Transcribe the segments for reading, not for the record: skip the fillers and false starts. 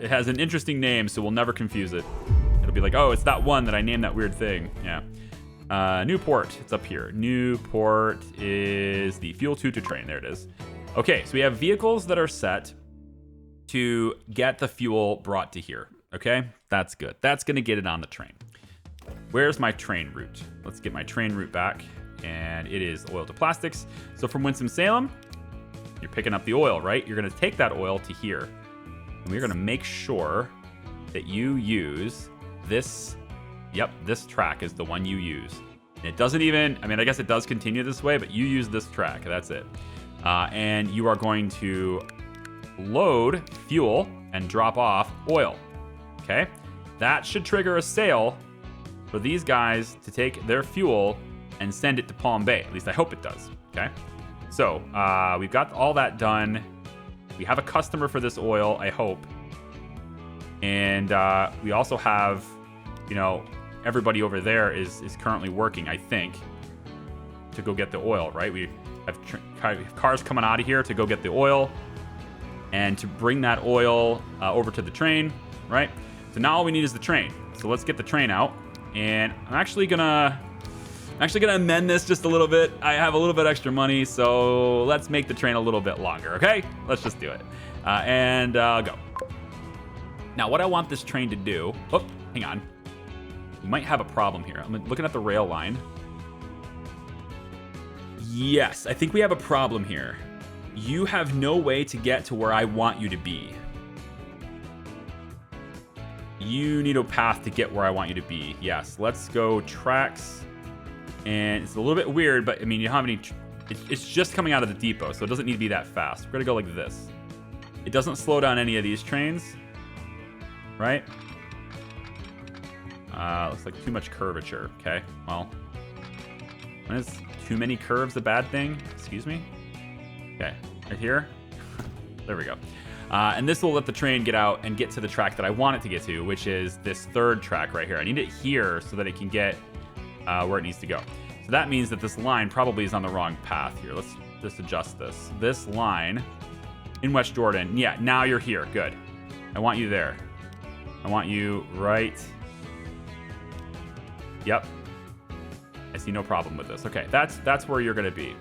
It has an interesting name, so we'll never confuse it. It'll be like, oh, it's that one that I named that weird thing. Yeah. Newport, it's up here. Newport is the fuel to train. There it is. Okay, so we have vehicles that are set to get the fuel brought to here. Okay, that's good. That's going to get it on the train. Where's my train route? Let's get my train route back. And it is oil to plastics. So from Winston-Salem, you're picking up the oil, right? You're going to take that oil to here. And we're going to make sure that you use this. Yep, this track is the one you use. And it doesn't even, I mean, I guess it does continue this way, but you use this track. That's it. And you are going to load fuel and drop off oil. Okay? That should trigger a sale for these guys to take their fuel and send it to Palm Bay. At least I hope it does. Okay? So, we've got all that done. We have a customer for this oil, I hope. And we also have, you know, everybody over there is currently working, I think, to go get the oil, right? We have cars coming out of here to go get the oil and to bring that oil over to the train, right? So now all we need is the train. So let's get the train out. And I'm actually gonna amend this just a little bit. I have a little bit extra money, so let's make the train a little bit longer, okay? Let's just do it. And go. Now, what I want this train to do... Oh, hang on. We might have a problem here. I'm looking at the rail line. Yes, I think we have a problem here. You have no way to get to where I want you to be. You need a path to get where I want you to be. Yes, let's go tracks. And it's a little bit weird, but I mean, you don't have any... It's just coming out of the depot, so it doesn't need to be that fast. We're going to go like this. It doesn't slow down any of these trains. Right? Looks like too much curvature. Okay, well. When is too many curves a bad thing? Excuse me? Okay, right here. There we go. And this will let the train get out and get to the track that I want it to get to, which is this third track right here. I need it here so that it can get where it needs to go. So that means that this line probably is on the wrong path here. Let's just adjust this. This line in West Jordan. Yeah, now you're here. Good. I want you there. I want you right... Yep. I see no problem with this. Okay, that's where you're going to be.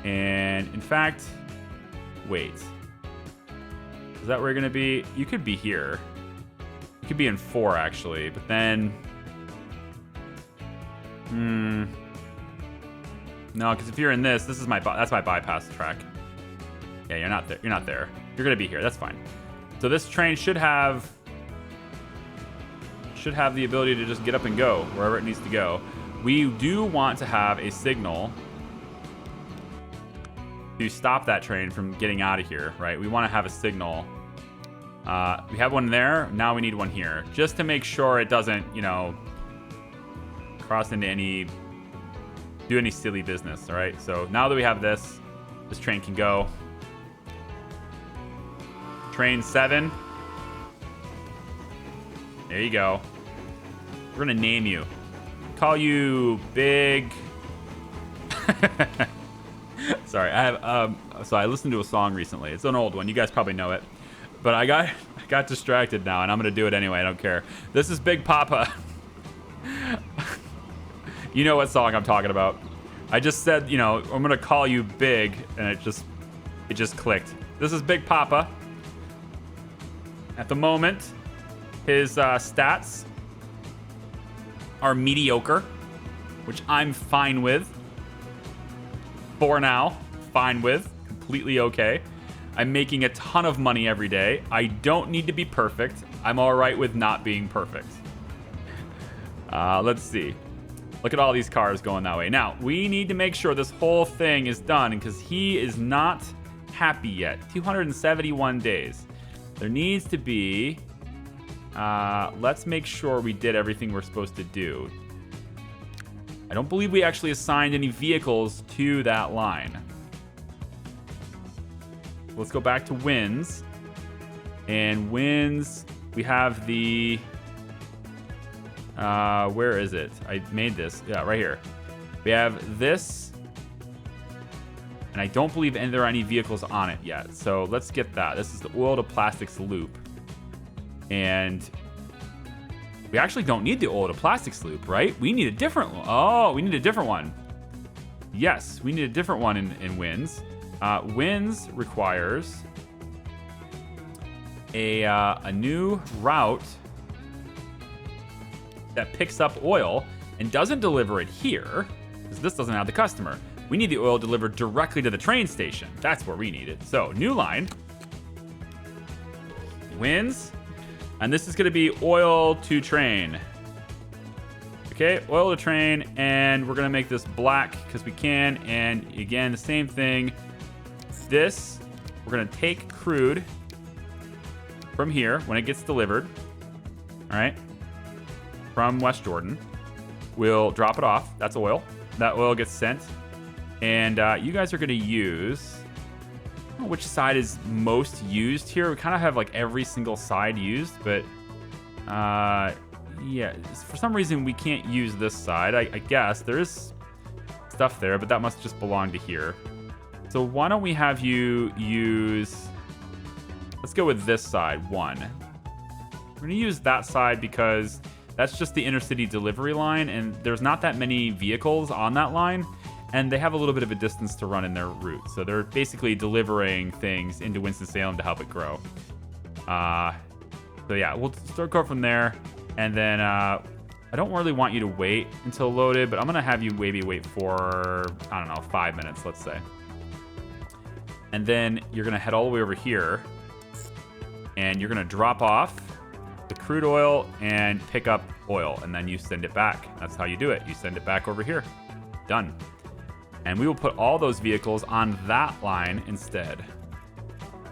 And in fact, wait. Is that where you're going to be? You could be here. You could be in 4, actually. But then... No, because if you're in this is that's my bypass track. Yeah, you're not there. You're not there. You're going to be here. That's fine. So this train should have the ability to just get up and go wherever it needs to go. We do want to have a signal to stop that train from getting out of here, right? We want to have a signal. We have one there. Now we need one here, just to make sure it doesn't, you know, cross into do any silly business. All right. So now that we have this train can go. Train 7. There you go. We're gonna name you. Call you Big. Sorry, I have so I listened to a song recently. It's an old one. You guys probably know it. But I got distracted now, and I'm gonna do it anyway. I don't care. This is Big Papa. You know what song I'm talking about. I just said, you know, I'm gonna call you Big, and it just clicked. This is Big Papa. At the moment, his stats are mediocre, which I'm fine with. For now, fine with. Completely okay. I'm making a ton of money every day. I don't need to be perfect. I'm all right with not being perfect. Let's see. Look at all these cars going that way. Now, we need to make sure this whole thing is done because he is not happy yet. 271 days. There needs to be... let's make sure we did everything we're supposed to do. I don't believe we actually assigned any vehicles to that line. Let's go back to wins. And wins, we have the... where is it? I made this. Yeah, right here. We have this. And I don't believe there are any vehicles on it yet. So let's get that. This is the oil to plastics loop. And we actually don't need the oil to plastics loop, right? We need a different one. Oh, we need a different one. Yes, we need a different one in Winds. Winds requires a new route that picks up oil and doesn't deliver it here, because this doesn't have the customer. We need the oil delivered directly to the train station. That's where we need it. So, new line. Winds. And this is going to be oil to train. Okay, oil to train. And we're going to make this black because we can. And again, the same thing. This, we're going to take crude from here when it gets delivered. All right. From West Jordan. We'll drop it off. That's oil. That oil gets sent. And you guys are going to use... I don't know which side is most used here. We kind of have like every single side used. But yeah, for some reason we can't use this side. I guess there is stuff there, but that must just belong to here. So why don't we have you use... Let's go with this side, 1. We're going to use that side because that's just the intercity delivery line, and there's not that many vehicles on that line, and they have a little bit of a distance to run in their route. So they're basically delivering things into Winston-Salem to help it grow. So yeah, we'll start going from there, and then I don't really want you to wait until loaded, but I'm going to have you maybe wait for, I don't know, 5 minutes, let's say. And then you're going to head all the way over here, and you're going to drop off the crude oil and pick up oil, and then you send it back. That's how you do it. You send it back over here. Done. And we will put all those vehicles on that line instead.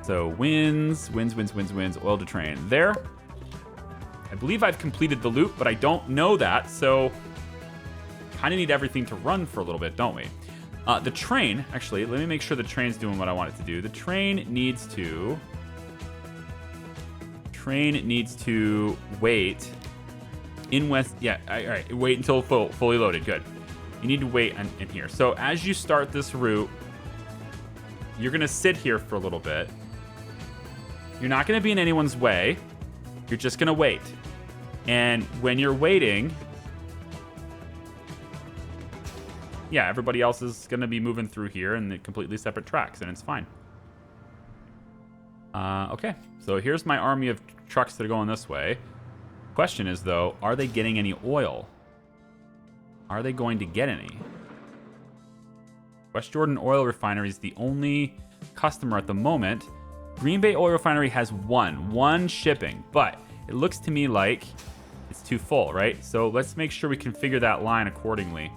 So winds, oil to train. There. I believe I've completed the loop, but I don't know that, so kind of need everything to run for a little bit, don't we? The train, actually, let me make sure the train's doing what I want it to do. The train needs to wait in West. Yeah, all right. Wait until fully loaded. Good. You need to wait in here. So as you start this route, you're going to sit here for a little bit. You're not going to be in anyone's way. You're just going to wait. And when you're waiting, yeah, everybody else is going to be moving through here in the completely separate tracks, and it's fine. Okay, so here's my army of trucks that are going this way. Question is, though, are they getting any oil? Are they going to get any? West Jordan Oil Refinery is the only customer at the moment. Green Bay Oil Refinery has one shipping, but it looks to me like it's too full, right? So let's make sure we configure that line accordingly.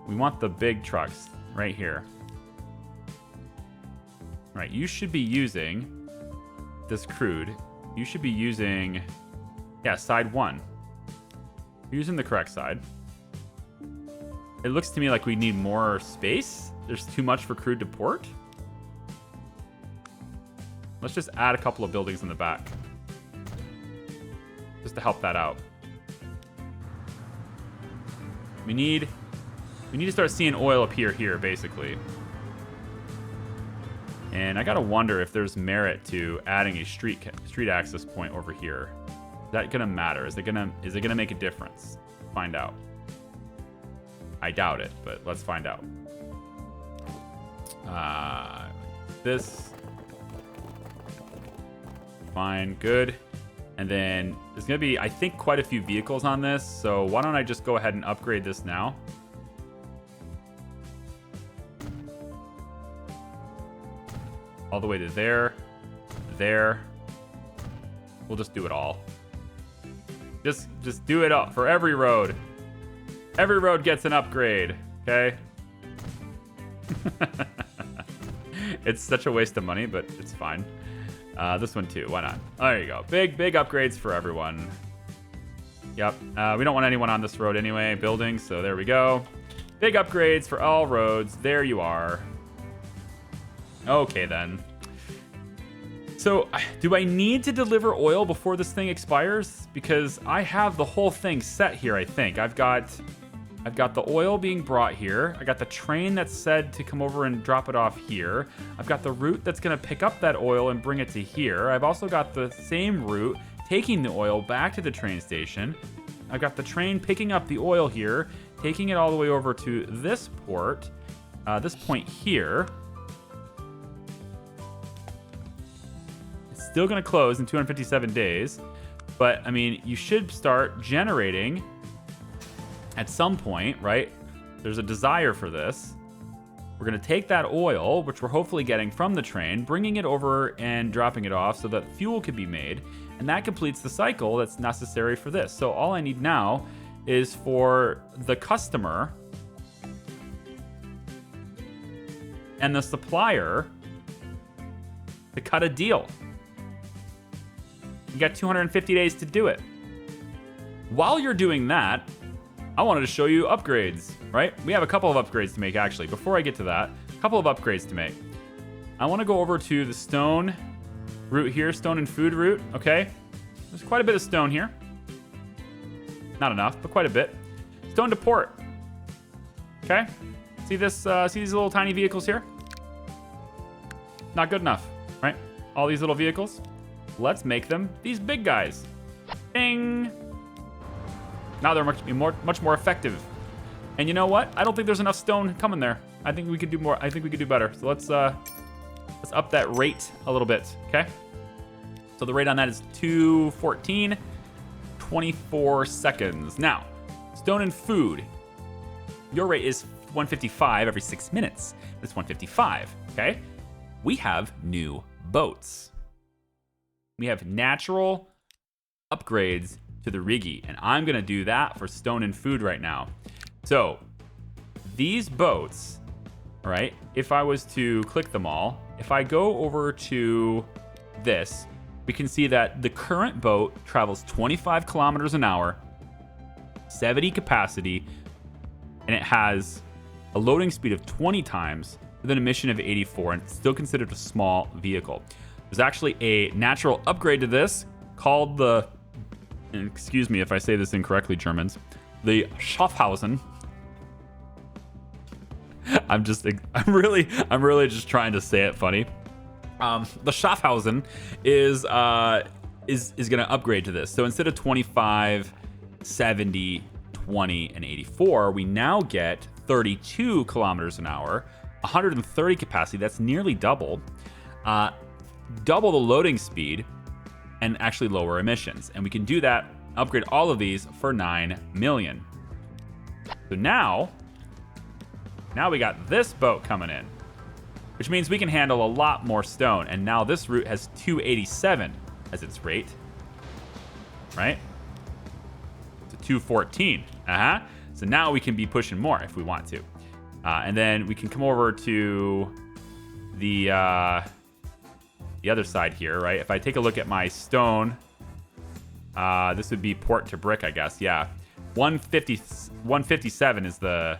We want the big trucks right here. All right, you should be using this crude. You should be using, yeah, side 1. You're using the correct side. It looks to me like we need more space. There's too much for crude to port. Let's just add a couple of buildings in the back, just to help that out. We need to start seeing oil appear here, basically. And I gotta wonder if there's merit to adding a street access point over here. Is that gonna matter? Is it gonna make a difference? Find out. I doubt it, but let's find out. This. Fine, good. And then there's gonna be, I think, quite a few vehicles on this. So why don't I just go ahead and upgrade this now? All the way to there. We'll just do it all. Just do it all for every road. Every road gets an upgrade, okay? It's such a waste of money, but it's fine. This one too, why not? There you go. Big upgrades for everyone. Yep, we don't want anyone on this road anyway, buildings, so there we go. Big upgrades for all roads. There you are. Okay, then. So, do I need to deliver oil before this thing expires? Because I have the whole thing set here, I think. I've got the oil being brought here. I got the train that's said to come over and drop it off here. I've got the route that's going to pick up that oil and bring it to here. I've also got the same route taking the oil back to the train station. I've got the train picking up the oil here, taking it all the way over to this port, this point here. It's still going to close in 257 days. But, I mean, you should start generating at some point, right? There's a desire for this. We're going to take that oil, which we're hopefully getting from the train, bringing it over and dropping it off so that fuel can be made. And that completes the cycle that's necessary for this. So all I need now is for the customer and the supplier to cut a deal. You got 250 days to do it. While you're doing that, I wanted to show you upgrades, right? We have a couple of upgrades to make, actually. Before I get to that, a couple of upgrades to make. I want to go over to the stone route here, stone and food route, okay? There's quite a bit of stone here. Not enough, but quite a bit. Stone to port. Okay? See this? See these little tiny vehicles here? Not good enough, right? All these little vehicles. Let's make them these big guys. Bing! Now they're much more effective. And you know what? I don't think there's enough stone coming there. I think we could do more. I think we could do better. So let's up that rate a little bit, okay? So the rate on that is 214, 24 seconds. Now, stone and food. Your rate is 155 every 6 minutes. That's 155, okay? We have new boats. We have natural upgrades to the Riggy, and I'm gonna do that for stone and food right now. So these boats, all right, if I was to click them all, if I go over to this, we can see that the current boat travels 25 kilometers an hour, 70 capacity, and it has a loading speed of 20 times with an emission of 84, and it's still considered a small vehicle. There's actually a natural upgrade to this called the, excuse me if I say this incorrectly, Germans, the Schaffhausen. I'm really just trying to say it funny. The Schaffhausen is going to upgrade to this. So instead of 25, 70, 20, and 84, we now get 32 kilometers an hour, 130 capacity. That's nearly double. Double the loading speed, and actually lower emissions. And we can do that, upgrade all of these for 9 million. So now we got this boat coming in, which means we can handle a lot more stone. And now this route has 287 as its rate, right? To 214. So now we can be pushing more if we want to. And then we can come over to the other side here, right? If I take a look at my stone, this would be port to brick, I guess. Yeah, 157 is the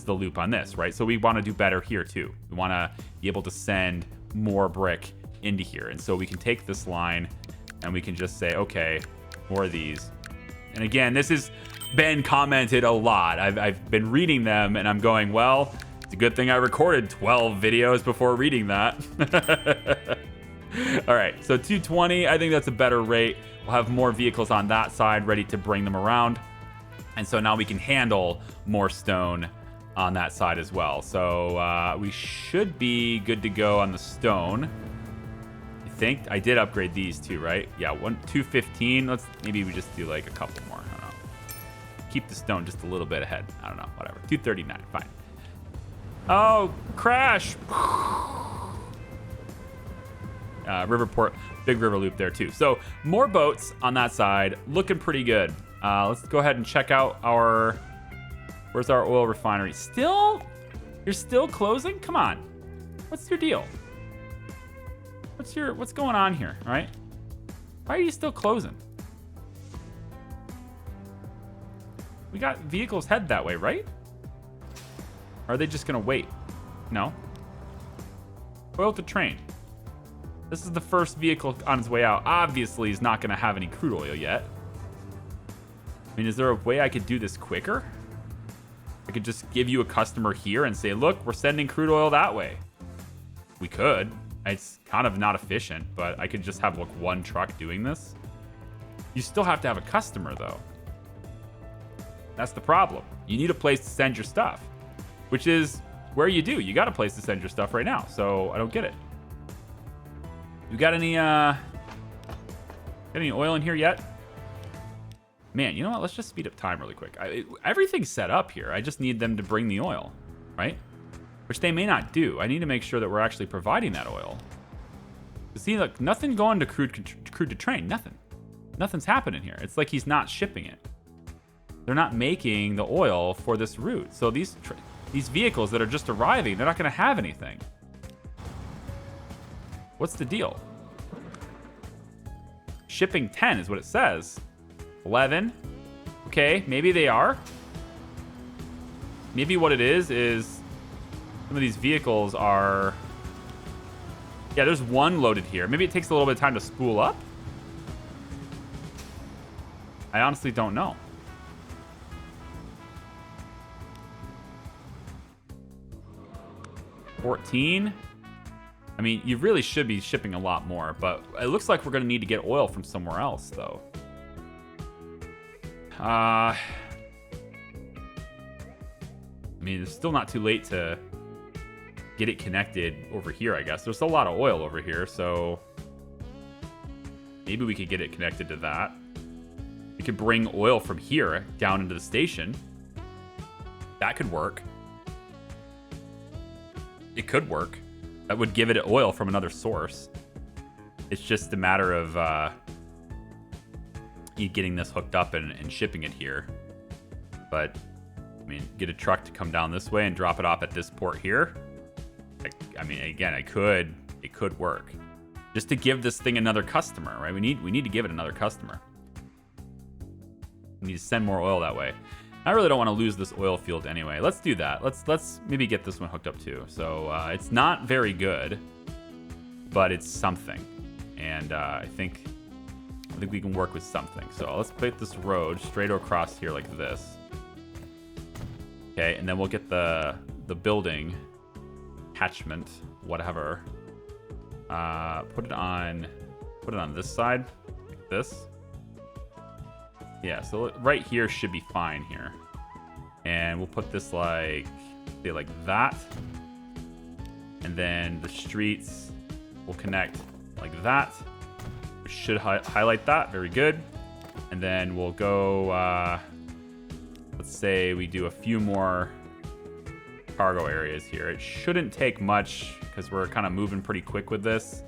loop on this, right? So we want to do better here too. We want to be able to send more brick into here, and so we can take this line and we can just say, okay, more of these. And again, this has been commented a lot. I've been reading them, and I'm going, well, it's a good thing I recorded 12 videos before reading that. All right, so 220, I think that's a better rate. We'll have more vehicles on that side ready to bring them around. And so now we can handle more stone on that side as well. So we should be good to go on the stone. I think I did upgrade these too, right? Yeah, 215. Maybe we just do like a couple more. I don't know. Keep the stone just a little bit ahead. I don't know, whatever. 239, fine. Oh, crash. Riverport, big river loop there too. So more boats on that side, looking pretty good. Let's go ahead and check out where's our oil refinery? You're still closing? Come on. What's your deal? What's going on here, all right? Why are you still closing? We got vehicles head that way, right? Or are they just gonna wait? No. Oil to train. This is the first vehicle on its way out. Obviously, he's not gonna have any crude oil yet. I mean, is there a way I could do this quicker? I could just give you a customer here and say, look, we're sending crude oil that way. We could. It's kind of not efficient, but I could just have like one truck doing this. You still have to have a customer, though. That's the problem. You need a place to send your stuff, which is where you do. You got a place to send your stuff right now, so I don't get it. You got any oil in here yet? Man, you know what? Let's just speed up time really quick. Everything's set up here. I just need them to bring the oil, right? Which they may not do. I need to make sure that we're actually providing that oil. See, look, nothing going to crude to train. Nothing. Nothing's happening here. It's like he's not shipping it. They're not making the oil for this route. So these vehicles that are just arriving, they're not going to have anything. What's the deal? Shipping 10 is what it says. 11. Okay, maybe they are. Maybe what it is some of these vehicles are... Yeah, there's one loaded here. Maybe it takes a little bit of time to spool up. I honestly don't know. $14. I mean, you really should be shipping a lot more, but it looks like we're going to need to get oil from somewhere else, though. I mean, it's still not too late to get it connected over here, I guess. There's a lot of oil over here, so maybe we could get it connected to that. We could bring oil from here down into the station. That could work. It could work. That would give it oil from another source. It's just a matter of you getting this hooked up and shipping it here. But, I mean, get a truck to come down this way and drop it off at this port here. I mean, again, it could work. Just to give this thing another customer, right? We need to give it another customer. We need to send more oil that way. I really don't want to lose this oil field anyway. Let's do that. Let's maybe get this one hooked up too. So it's not very good, but it's something. And I think we can work with something. So let's put this road straight across here like this. Okay, and then we'll get the building attachment, whatever. Put it on this side, like this. Yeah, so right here should be fine here. And we'll put this like, say like that. And then the streets will connect like that. We should highlight that, very good. And then we'll go, let's say we do a few more cargo areas here. It shouldn't take much because we're kind of moving pretty quick with this.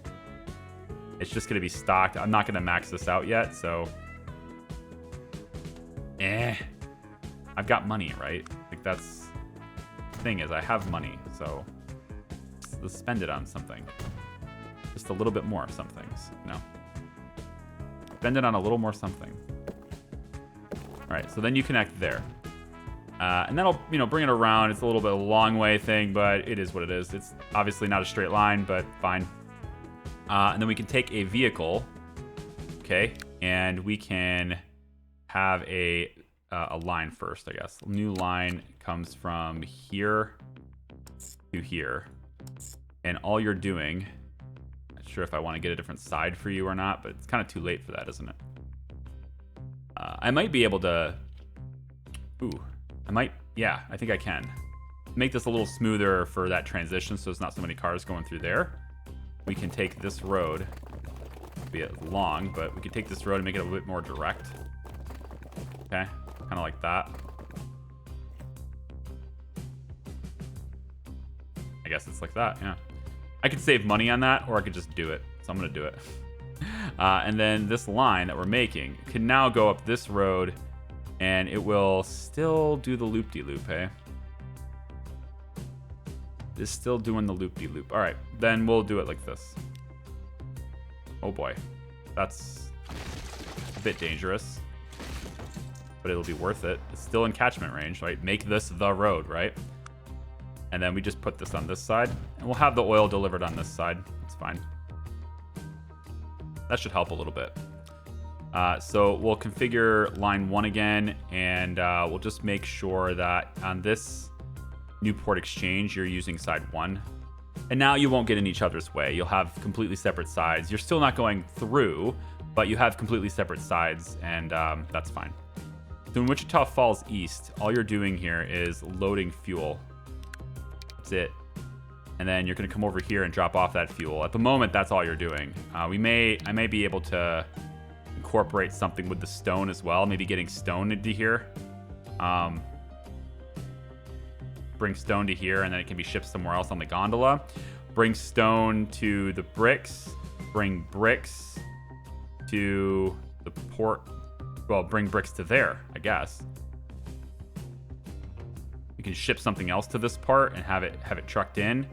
It's just gonna be stocked. I'm not gonna max this out yet, so. I've got money, right? Like that's the thing is I have money, so let's spend it on something. Just a little bit more of some things, you know? Spend it on a little more something. All right, so then you connect there. And that'll, bring it around. It's a little bit of a long way thing, but it is what it is. It's obviously not a straight line, but fine. And then we can take a vehicle, okay? And we can have a line first, I guess. A new line comes from here to here. And all you're doing, not sure if I want to get a different side for you or not, but it's kind of too late for that, isn't it? I might be able to... Yeah, I think I can. Make this a little smoother for that transition so there's not so many cars going through there. We can take this road, be it long, but we can take this road and make it a bit more direct. Okay, kind of like that. I guess it's like that, yeah. I could save money on that, or I could just do it. So I'm gonna do it. And then this line that we're making can now go up this road, and it will still do the loop-de-loop, hey? It's still doing the loop-de-loop. All right, then we'll do it like this. Oh boy, that's a bit dangerous, but it'll be worth it. It's still in catchment range, right? Make this the road, right? And then we just put this on this side, and we'll have the oil delivered on this side. It's fine. That should help a little bit. So we'll configure line 1 again, and we'll just make sure that on this Newport exchange, you're using side 1. And now you won't get in each other's way. You'll have completely separate sides. You're still not going through, but you have completely separate sides, and that's fine. So in Wichita Falls East, all you're doing here is loading fuel. That's it. And then you're going to come over here and drop off that fuel. At the moment, that's all you're doing. I may be able to incorporate something with the stone as well. Maybe getting stone into here. Bring stone to here, and then it can be shipped somewhere else on the gondola. Bring stone to the bricks. Bring bricks to the port. Well, bring bricks to there, I guess. You can ship something else to this part and have it trucked in.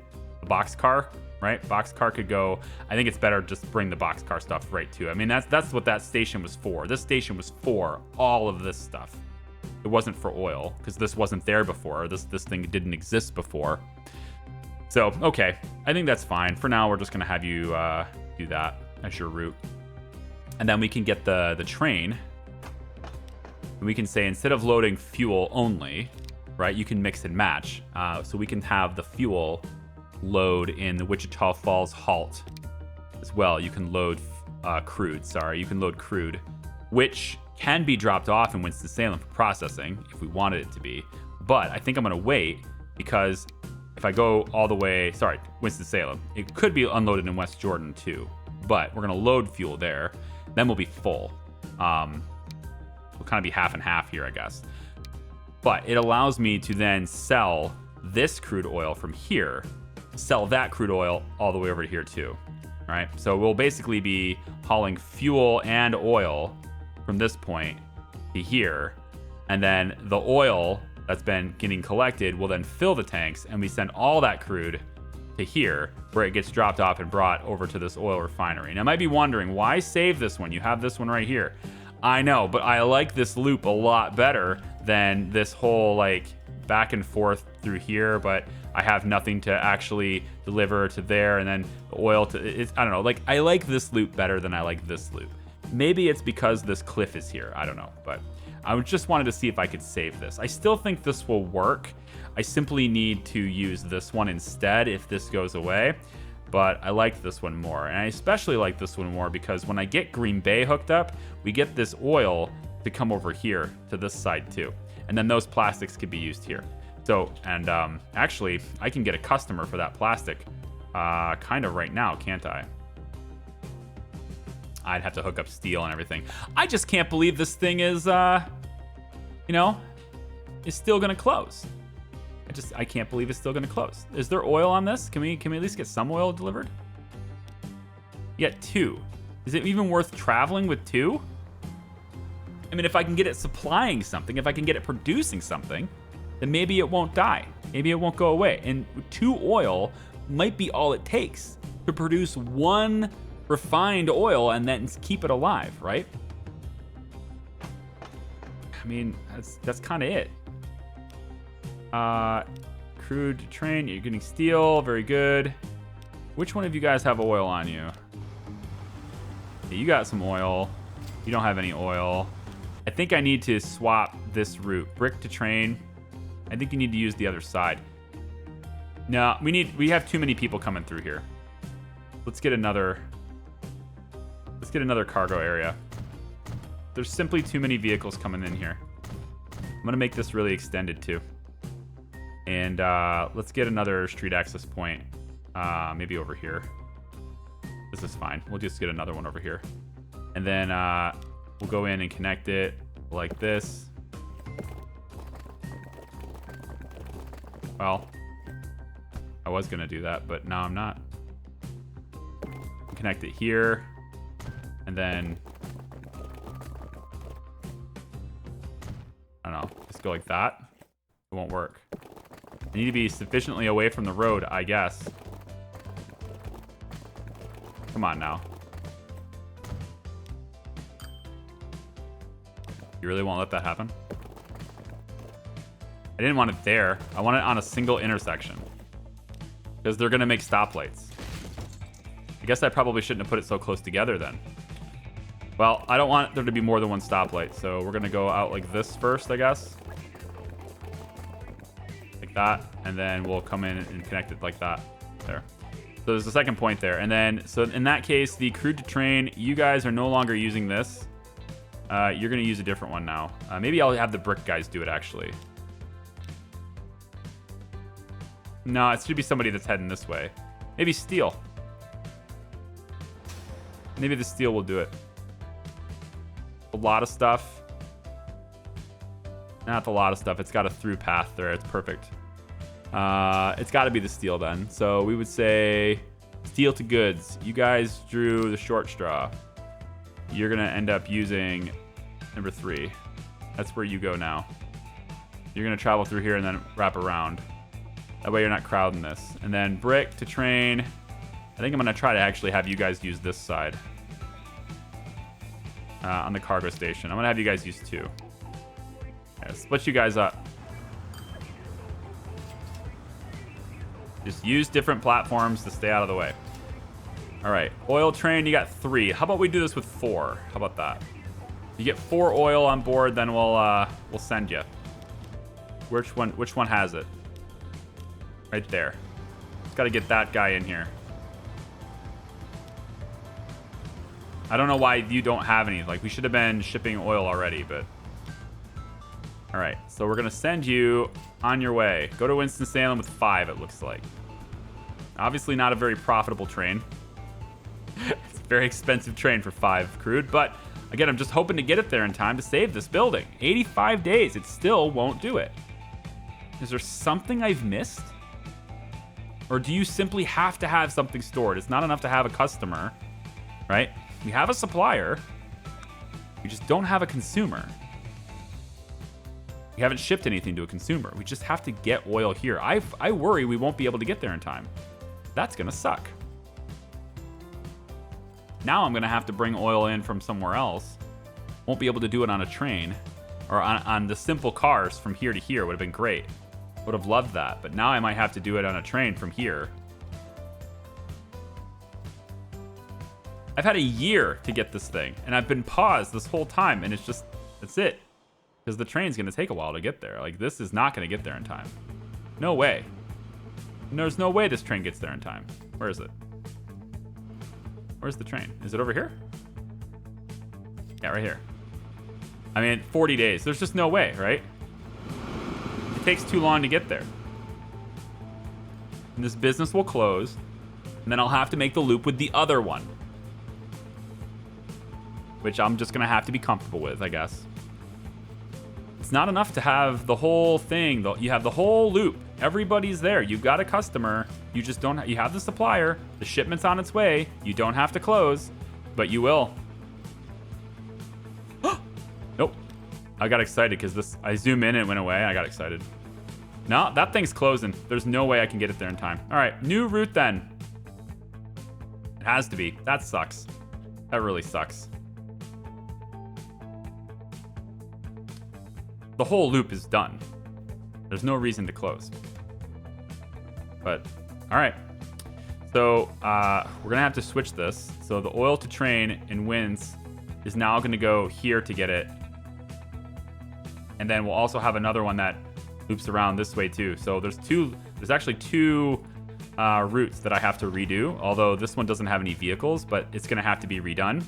The boxcar, right? Boxcar could go. I think it's better just bring the boxcar stuff right to. I mean, that's what that station was for. This station was for all of this stuff. It wasn't for oil because this wasn't there before. This thing didn't exist before. So, okay, I think that's fine. For now, we're just gonna have you do that as your route, and then we can get the train. And we can say instead of loading fuel only, right? You can mix and match. So we can have the fuel load in the Wichita Falls halt as well. You can load crude. Sorry, you can load crude, which can be dropped off in Winston-Salem for processing if we wanted it to be. But I think I'm gonna wait because if I go all the way, sorry, Winston-Salem, it could be unloaded in West Jordan too. But we're gonna load fuel there, then we'll be full. We'll kind of be half and half here, I guess. But it allows me to then sell this crude oil from here, sell that crude oil all the way over to here too, right? So we'll basically be hauling fuel and oil from this point to here, and then the oil that's been getting collected will then fill the tanks, and we send all that crude to here, where it gets dropped off and brought over to this oil refinery. And I might be wondering, why save this one? You have this one right here. I know, but I like this loop a lot better than this whole like back and forth through here, but I have nothing to actually deliver to there, and then the oil to, I don't know, like I like this loop better than I like this loop. Maybe it's because this cliff is here, I don't know, but I just wanted to see if I could save this. I still think this will work. I simply need to use this one instead if this goes away, but I like this one more. And I especially like this one more because when I get Green Bay hooked up, we get this oil to come over here to this side too. And then those plastics could be used here. So, and actually, I can get a customer for that plastic kind of right now, can't I? I'd have to hook up steel and everything. I just can't believe this thing is, you know, is still gonna close. I can't believe it's still gonna close. Is there oil on this? Can we at least get some oil delivered? You got 2. Is it even worth traveling with 2? I mean, if I can get it supplying something, if I can get it producing something, then maybe it won't die. Maybe it won't go away. And 2 oil might be all it takes to produce 1 refined oil and then keep it alive, right? I mean, that's kind of it. Crude train, you're getting steel, very good. Which one of you guys have oil on you? Yeah, you got some oil. You don't have any oil. I think I need to swap this route. Brick to train. I think you need to use the other side. No, we have too many people coming through here. Let's get another cargo area. There's simply too many vehicles coming in here. I'm gonna make this really extended too. And let's get another street access point, maybe over here. This is fine. We'll just get another one over here. And then we'll go in and connect it like this. Well, I was gonna do that, but now I'm not. Connect it here, and then I don't know, just go like that. It won't work. I need to be sufficiently away from the road, I guess. Come on now. You really won't let that happen? I didn't want it there. I want it on a single intersection. Because they're gonna make stoplights. I guess I probably shouldn't have put it so close together then. Well, I don't want there to be more than one stoplight, so we're gonna go out like this first, I guess. Like that, and then we'll come in and connect it like that. There. So there's a second point there. And then, so in that case, the crude to train, you guys are no longer using this. You're going to use a different one now. Maybe I'll have the brick guys do it, actually. No, it should be somebody that's heading this way. Maybe steel. Maybe the steel will do it. A lot of stuff. Not a lot of stuff. It's got a through path there. It's perfect. It's got to be the steel then. So we would say steel to goods. You guys drew the short straw. You're going to end up using number 3. That's where you go now. You're going to travel through here and then wrap around. That way you're not crowding this. And then brick to train. I think I'm going to try to actually have you guys use this side. On the cargo station. I'm going to have you guys use 2. Yeah, split you guys up. Just use different platforms to stay out of the way. All right, oil train, you got 3. How about we do this with 4? How about that? You get 4 oil on board, then we'll send you. Which one has it? Right there. Just got to get that guy in here. I don't know why you don't have any. Like, we should have been shipping oil already, but... All right, so we're going to send you on your way. Go to Winston-Salem with 5, it looks like. Obviously not a very profitable train. It's a very expensive train for 5 crude, but again, I'm just hoping to get it there in time to save this building. 85 days, it still won't do it. Is there something I've missed? Or do you simply have to have something stored? It's not enough to have a customer, right? We have a supplier. We just don't have a consumer. We haven't shipped anything to a consumer. We just have to get oil here. I worry we won't be able to get there in time. That's going to suck. Now I'm going to have to bring oil in from somewhere else. Won't be able to do it on a train. Or on the simple cars from here to here. Would have been great. Would have loved that. But now I might have to do it on a train from here. I've had a year to get this thing. And I've been paused this whole time. And it's just, that's it. Because the train's going to take a while to get there. Like, this is not going to get there in time. No way. And there's no way this train gets there in time. Where is it? Where's the train? Is it over here? Yeah, right here. I mean, 40 days. There's just no way, right? It takes too long to get there. And this business will close. And then I'll have to make the loop with the other one. Which I'm just going to have to be comfortable with, I guess. It's not enough to have the whole thing. You have the whole loop. Everybody's there. You've got a customer. You just don't. You have the supplier. The shipment's on its way. You don't have to close, but you will. Nope. I got excited because I zoom in and it went away. I got excited. No, that thing's closing. There's no way I can get it there in time. All right, new route then. It has to be. That sucks. That really sucks. The whole loop is done. There's no reason to close. But, all right. So, we're going to have to switch this. So, the oil to train in winds is now going to go here to get it. And then we'll also have another one that loops around this way too. So, there's actually two routes that I have to redo. Although this one doesn't have any vehicles, but it's going to have to be redone.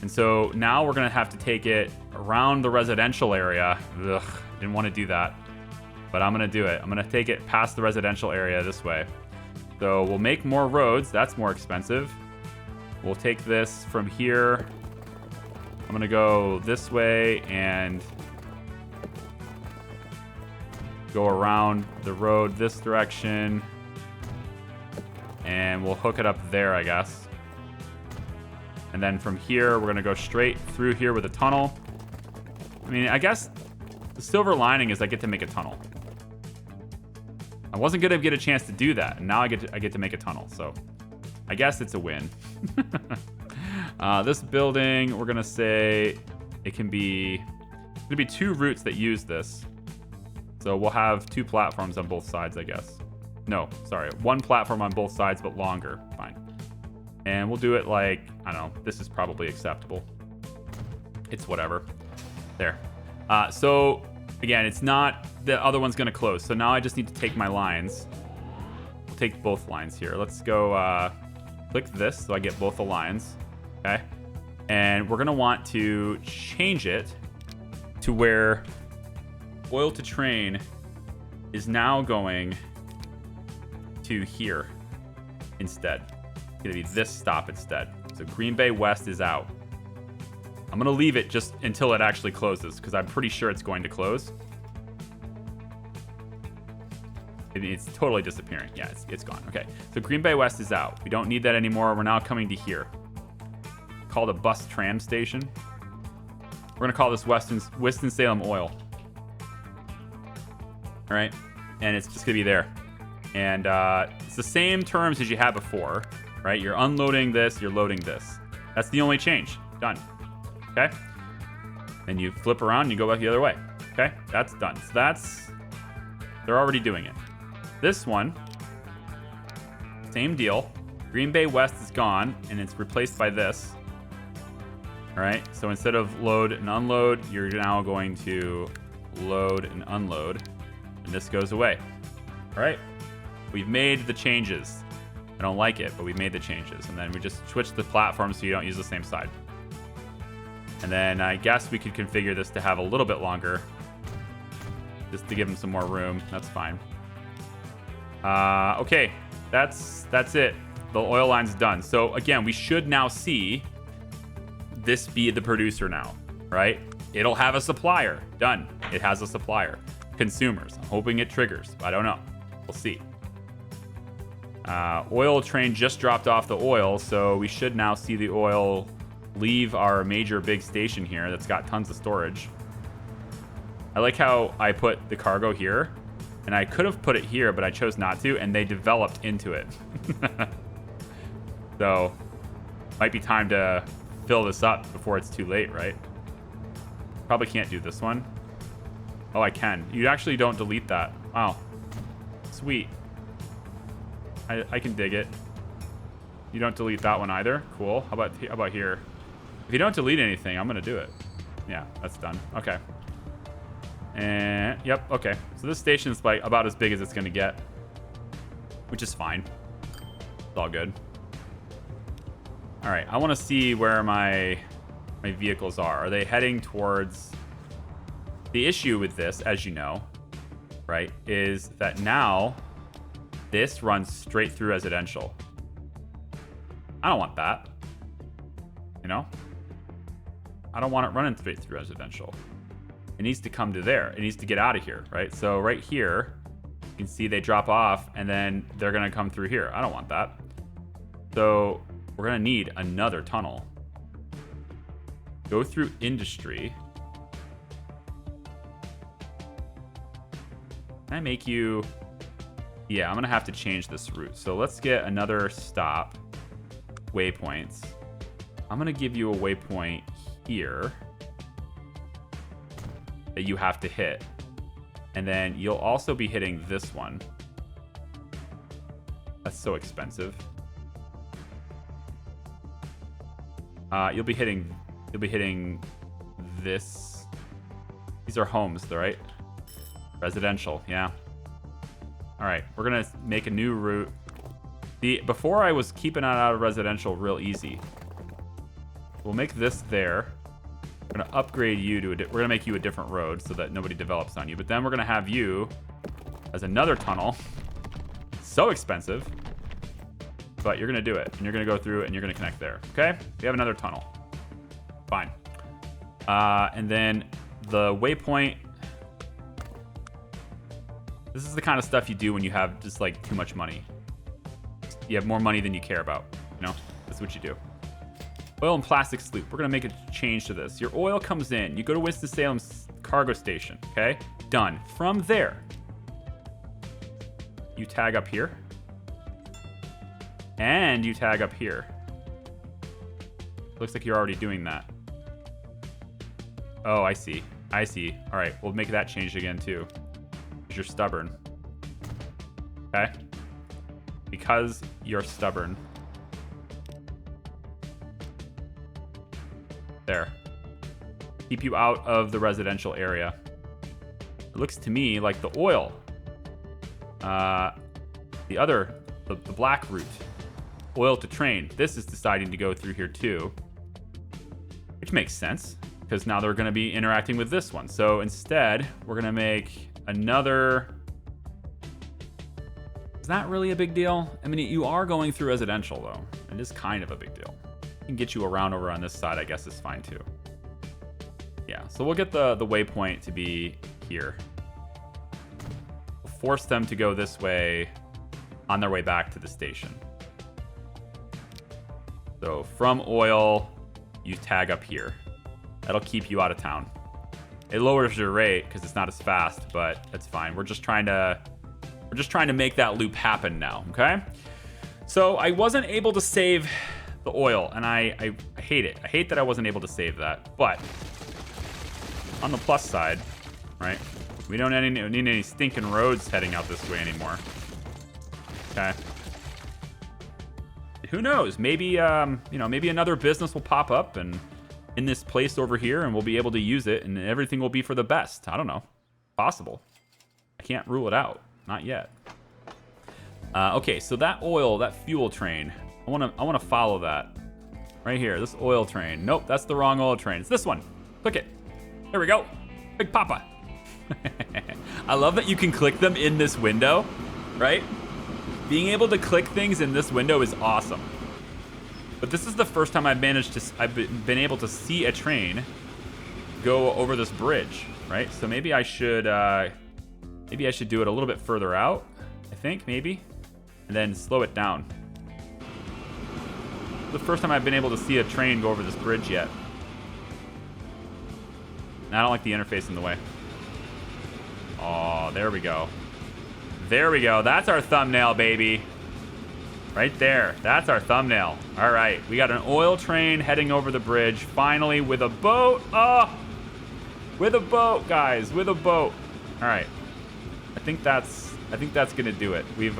And so now we're going to have to take it around the residential area. Ugh, didn't want to do that. But I'm going to do it. I'm going to take it past the residential area this way. So we'll make more roads. That's more expensive. We'll take this from here. I'm going to go this way and go around the road this direction. And we'll hook it up there, I guess. And then from here, we're going to go straight through here with a tunnel. I mean, I guess the silver lining is I get to make a tunnel. I wasn't going to get a chance to do that, and now I get to make a tunnel. So I guess it's a win. This building, we're going to say it can be... There's going to be 2 routes that use this. So we'll have 2 platforms on both sides, I guess. No, sorry. 1 platform on both sides, but longer. Fine. And we'll do it like, I don't know, this is probably acceptable. It's whatever. There. So, again, it's not, the other one's going to close. So now I just need to take my lines. take both lines here. Let's go click this so I get both the lines. Okay. And we're going to want to change it to where oil to train is now going to here instead. It's going to be this stop instead. So Green Bay West is out. I'm going to leave it just until it actually closes because I'm pretty sure it's going to close. It's totally disappearing. Yeah, it's gone. Okay, so Green Bay West is out. We don't need that anymore. We're now coming to here. Called a bus tram station. We're going to call this Winston-Salem Oil. All right, and it's just going to be there. And it's the same terms as you had before, right? You're unloading this, you're loading this. That's the only change. Done. Okay? And you flip around and you go back the other way. Okay? That's done. So they're already doing it. This one, same deal. Green Bay West is gone and it's replaced by this. All right? So instead of load and unload, you're now going to load and unload. And this goes away. All right? We've made the changes. I don't like it, but we made the changes. And then we just switch the platform so you don't use the same side. And then I guess we could configure this to have a little bit longer. Just to give them some more room. That's fine. Okay. That's it. The oil line's done. So again, we should now see this be the producer now, right? It'll have a supplier. Done. It has a supplier. Consumers. I'm hoping it triggers. I don't know. We'll see. Oil train just dropped off the oil, so we should now see the oil leave our major big station here that's got tons of storage. I like how I put the cargo here, and I could have put it here, but I chose not to, and they developed into it. So, might be time to fill this up before it's too late, right? Probably can't do this one. Oh, I can. You actually don't delete that. Wow. Sweet. I can dig it. You don't delete that one either. Cool. How about here? If you don't delete anything, I'm going to do it. Yeah, that's done. Okay. And, yep, okay. So this station's like about as big as it's going to get, which is fine. It's all good. All right, I want to see where my vehicles are. Are they heading towards... The issue with this, as you know, right, is that now this runs straight through residential. I don't want that. You know? I don't want it running straight through residential. It needs to come to there. It needs to get out of here, right? So right here, you can see they drop off, and then they're going to come through here. I don't want that. So we're going to need another tunnel. Go through industry. Can I make you... Yeah, I'm going to have to change this route. So let's get another stop. Waypoints. I'm going to give you a waypoint here that you have to hit. And then you'll also be hitting this one. That's so expensive. You'll be hitting this. These are homes, right? Residential, yeah. All right, we're gonna make a new route. Before I was keeping it out of residential real easy. We'll make this there. We're gonna upgrade you to we're gonna make you a different road so that nobody develops on you. But then we're gonna have you as another tunnel. So expensive, but you're gonna do it, and you're gonna go through it, and you're gonna connect there. Okay, we have another tunnel. Fine. And then the waypoint. This is the kind of stuff you do when you have just like too much money. You have more money than you care about. You know, that's what you do. Oil and plastic sloop. We're gonna make a change to this. Your oil comes in. You go to Winston-Salem's cargo station. Okay, done. From there, you tag up here, and you tag up here. Looks like you're already doing that. Oh, I see. I see. All right, we'll make that change again too. Because you're stubborn. Okay? Because you're stubborn. There. Keep you out of the residential area. It looks to me like the oil. The other the black route. Oil to train. This is deciding to go through here too. Which makes sense, because now they're going to be interacting with this one. So instead, we're going to make another... Is that really a big deal? I mean, you are going through residential, though. It is kind of a big deal. I can get you around over on this side, I guess is fine, too. Yeah, so we'll get the waypoint to be here. We'll force them to go this way on their way back to the station. So from oil, you tag up here. That'll keep you out of town. It lowers your rate because it's not as fast, but that's fine. We're just trying to make that loop happen now, okay? So I wasn't able to save the oil, and I hate it. I hate that I wasn't able to save that. But on the plus side, right? We don't need any stinking roads heading out this way anymore. Okay. Who knows? Maybe maybe another business will pop up and in this place over here, and we'll be able to use it, and everything will be for the best. I don't know. Possible. I can't rule it out. Not yet. Okay, so that oil, that fuel train, I wanna follow that. Right here, this oil train. Nope, that's the wrong oil train. It's this one. Click it. There we go. Big Papa. I love that you can click them in this window, right? Being able to click things in this window is awesome. But this is the first time I've been able to see a train go over this bridge, right? So maybe I should do it a little bit further out, I think, maybe, and then slow it down. The first time I've been able to see a train go over this bridge yet. And I don't like the interface in the way. Oh, there we go. There we go. That's our thumbnail, baby. Right there. That's our thumbnail. All right. We got an oil train heading over the bridge, finally, with a boat. Oh, with a boat, guys. With a boat. All right. I think that's gonna do it. We've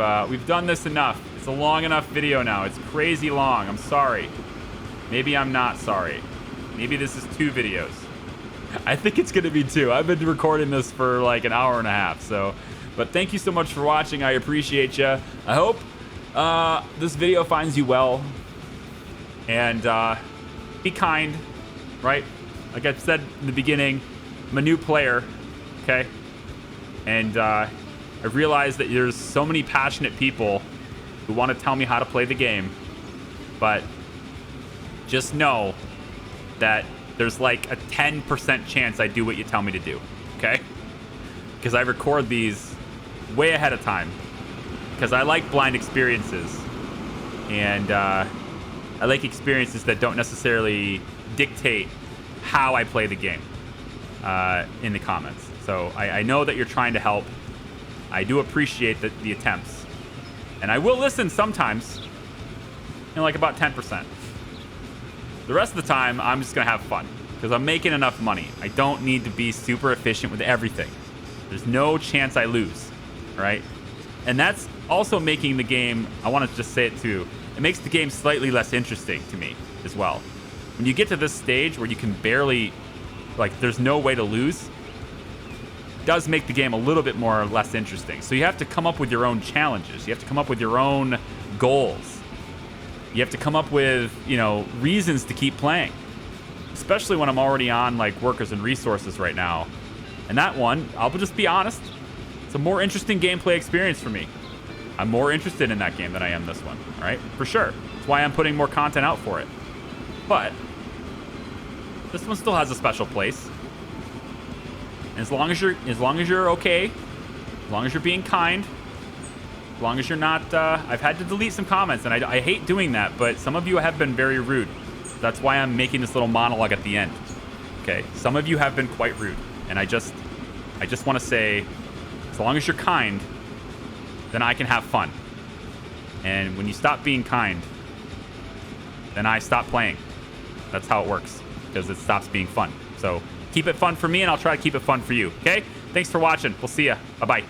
done this enough. It's a long enough video now. It's crazy long. I'm sorry. Maybe I'm not sorry. Maybe this is 2 videos. I think it's gonna be 2. I've been recording this for like an hour and a half. So, but thank you so much for watching. I appreciate you. I hope this video finds you well. And be kind, right? Like I said in the beginning, I'm a new player. Okay. And I've realized that there's so many passionate people who want to tell me how to play the game, but just know that there's like a 10% chance I do what you tell me to do, okay? Because I record these way ahead of time, because I like blind experiences, and I like experiences that don't necessarily dictate how I play the game in the comments. So I know that you're trying to help. I do appreciate the attempts. And I will listen sometimes, like about 10%. The rest of the time, I'm just going to have fun because I'm making enough money. I don't need to be super efficient with everything. There's no chance I lose, right? And that's also making the game, I want to just say it too, it makes the game slightly less interesting to me as well. When you get to this stage where you can barely, like, there's no way to lose, does make the game a little bit more or less interesting. So you have to come up with your own challenges. You have to come up with your own goals. You have to come up with, reasons to keep playing. Especially when I'm already on like workers and resources right now. And that one, I'll just be honest, it's a more interesting gameplay experience for me. I'm more interested in that game than I am this one, all right? For sure. That's why I'm putting more content out for it. But this one still has a special place. As long as you're okay, as long as you're being kind, as long as you're not, I've had to delete some comments, and I hate doing that, but some of you have been very rude. That's why I'm making this little monologue at the end. Okay, some of you have been quite rude, and I just want to say, as long as you're kind, then I can have fun. And when you stop being kind, then I stop playing. That's how it works, because it stops being fun. So keep it fun for me, and I'll try to keep it fun for you, okay? Thanks for watching. We'll see ya. Bye-bye.